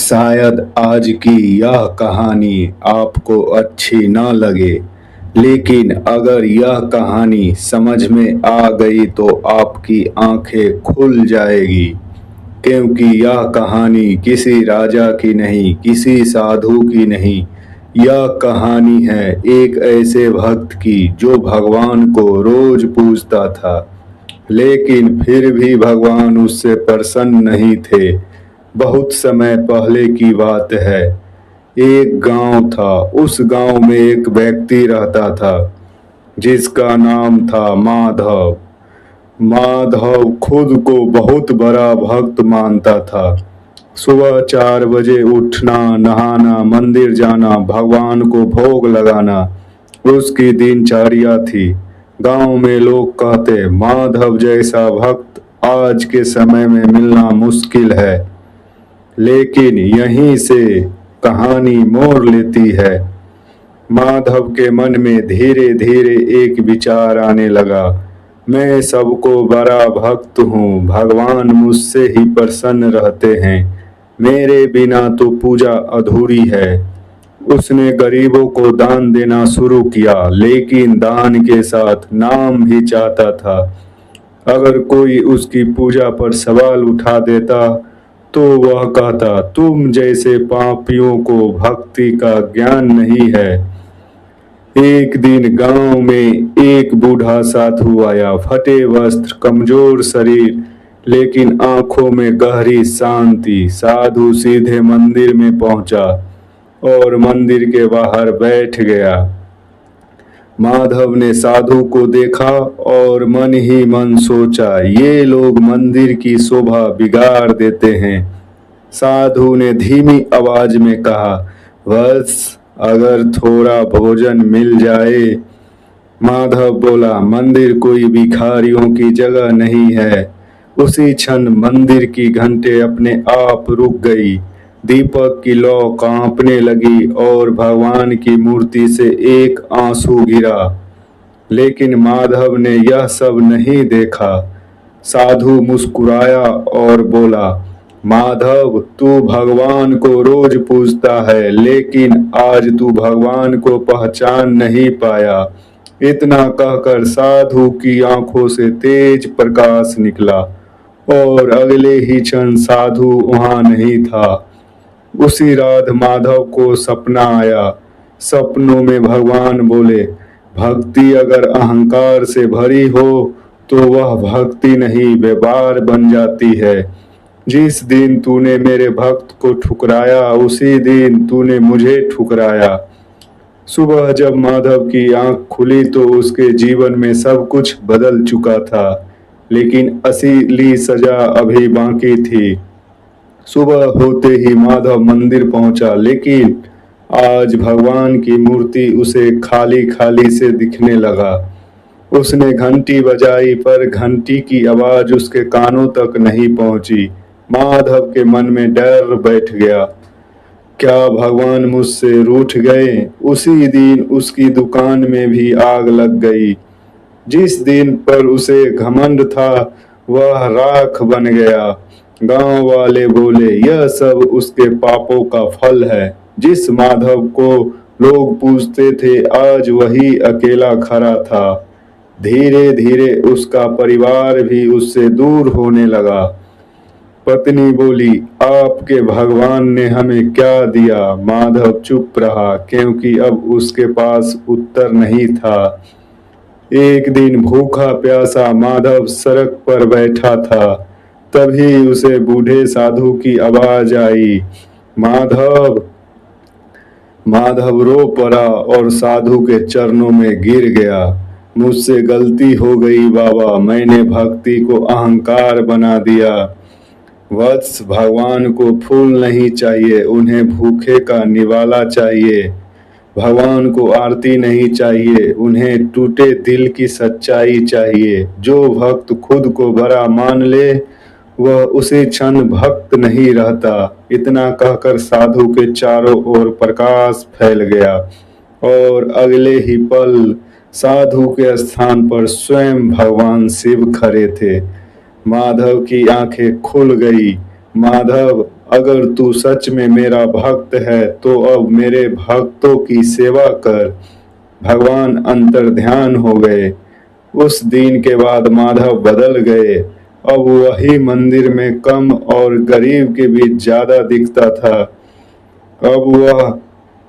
शायद आज की यह कहानी आपको अच्छी न लगे, लेकिन अगर यह कहानी समझ में आ गई तो आपकी आंखें खुल जाएगी। क्योंकि यह कहानी किसी राजा की नहीं, किसी साधु की नहीं, यह कहानी है एक ऐसे भक्त की जो भगवान को रोज पूजता था, लेकिन फिर भी भगवान उससे प्रसन्न नहीं थे। बहुत समय पहले की बात है। एक गांव था। उस गांव में एक व्यक्ति रहता था जिसका नाम था माधव। माधव खुद को बहुत बड़ा भक्त मानता था। सुबह 4 बजे उठना, नहाना, मंदिर जाना, भगवान को भोग लगाना उसकी दिनचर्या थी। गांव में लोग कहते, माधव जैसा भक्त आज के समय में मिलना मुश्किल है। लेकिन यहीं से कहानी मोड़ लेती है। माधव के मन में धीरे धीरे एक विचार आने लगा, मैं सबको बड़ा भक्त हूँ, भगवान मुझसे ही प्रसन्न रहते हैं, मेरे बिना तो पूजा अधूरी है। उसने गरीबों को दान देना शुरू किया, लेकिन दान के साथ नाम भी चाहता था। अगर कोई उसकी पूजा पर सवाल उठा देता तो वह कहता, तुम जैसे पापियों को भक्ति का ज्ञान नहीं है। एक दिन गांव में एक बूढ़ा साधु आया, फटे वस्त्र, कमजोर शरीर, लेकिन आंखों में गहरी शांति। साधु सीधे मंदिर में पहुंचा और मंदिर के बाहर बैठ गया। माधव ने साधु को देखा और मन ही मन सोचा, ये लोग मंदिर की शोभा बिगाड़ देते हैं। साधु ने धीमी आवाज में कहा, बस अगर थोड़ा भोजन मिल जाए। माधव बोला, मंदिर कोई भिखारियों की जगह नहीं है। उसी क्षण मंदिर की घंटे अपने आप रुक गई, दीपक की लौ कांपने लगी और भगवान की मूर्ति से एक आंसू गिरा। लेकिन माधव ने यह सब नहीं देखा। साधु मुस्कुराया और बोला, माधव तू भगवान को रोज पूजता है, लेकिन आज तू भगवान को पहचान नहीं पाया। इतना कहकर साधु की आंखों से तेज प्रकाश निकला और अगले ही क्षण साधु वहां नहीं था। उसी रात माधव को सपना आया। सपनों में भगवान बोले, भक्ति अगर अहंकार से भरी हो तो वह भक्ति नहीं, व्यापार बन जाती है। जिस दिन तूने मेरे भक्त को ठुकराया, उसी दिन तूने मुझे ठुकराया। सुबह जब माधव की आंख खुली तो उसके जीवन में सब कुछ बदल चुका था, लेकिन असली सजा अभी बाकी थी। सुबह होते ही माधव मंदिर पहुंचा, लेकिन आज भगवान की मूर्ति उसे खाली खाली से दिखने लगा। उसने घंटी बजाई पर घंटी की आवाज उसके कानों तक नहीं पहुंची। माधव के मन में डर बैठ गया, क्या भगवान मुझसे रूठ गए? उसी दिन उसकी दुकान में भी आग लग गई। जिस दिन पर उसे घमंड था वह राख बन गया। गांव वाले बोले, यह सब उसके पापों का फल है। जिस माधव को लोग पूजते थे आज वही अकेला खड़ा था। धीरे धीरे उसका परिवार भी उससे दूर होने लगा। पत्नी बोली, आपके भगवान ने हमें क्या दिया? माधव चुप रहा, क्योंकि अब उसके पास उत्तर नहीं था। एक दिन भूखा प्यासा माधव सड़क पर बैठा था। तभी उसे बूढ़े साधु की आवाज आई, माधव। माधव रो पड़ा और साधु के चरणों में गिर गया। मुझसे गलती हो गई बाबा, मैंने भक्ति को अहंकार बना दिया। वत्स, भगवान को फूल नहीं चाहिए, उन्हें भूखे का निवाला चाहिए। भगवान को आरती नहीं चाहिए, उन्हें टूटे दिल की सच्चाई चाहिए। जो भक्त खुद को बड़ा मान ले वह उसी क्षण भक्त नहीं रहता। इतना कहकर साधु के चारों ओर प्रकाश फैल गया और अगले ही पल साधु के स्थान पर स्वयं भगवान शिव खड़े थे। माधव की आंखें खुल गई। माधव, अगर तू सच में मेरा भक्त है तो अब मेरे भक्तों की सेवा कर। भगवान अंतर्ध्यान हो गए। उस दिन के बाद माधव बदल गए। अब वही मंदिर में कम और गरीब के बीच ज्यादा दिखता था। अब वह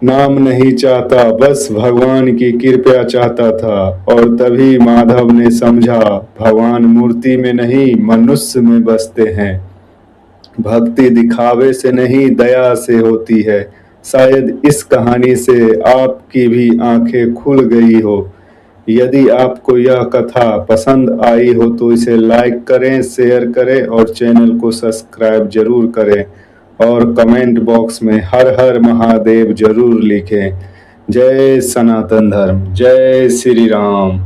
नाम नहीं चाहता, बस भगवान की कृपा चाहता था। और तभी माधव ने समझा, भगवान मूर्ति में नहीं मनुष्य में बसते हैं। भक्ति दिखावे से नहीं दया से होती है। शायद इस कहानी से आपकी भी आंखें खुल गई हो। यदि आपको यह कथा पसंद आई हो तो इसे लाइक करें, शेयर करें और चैनल को सब्सक्राइब जरूर करें। और कमेंट बॉक्स में हर हर महादेव जरूर लिखें। जय सनातन धर्म, जय श्री राम।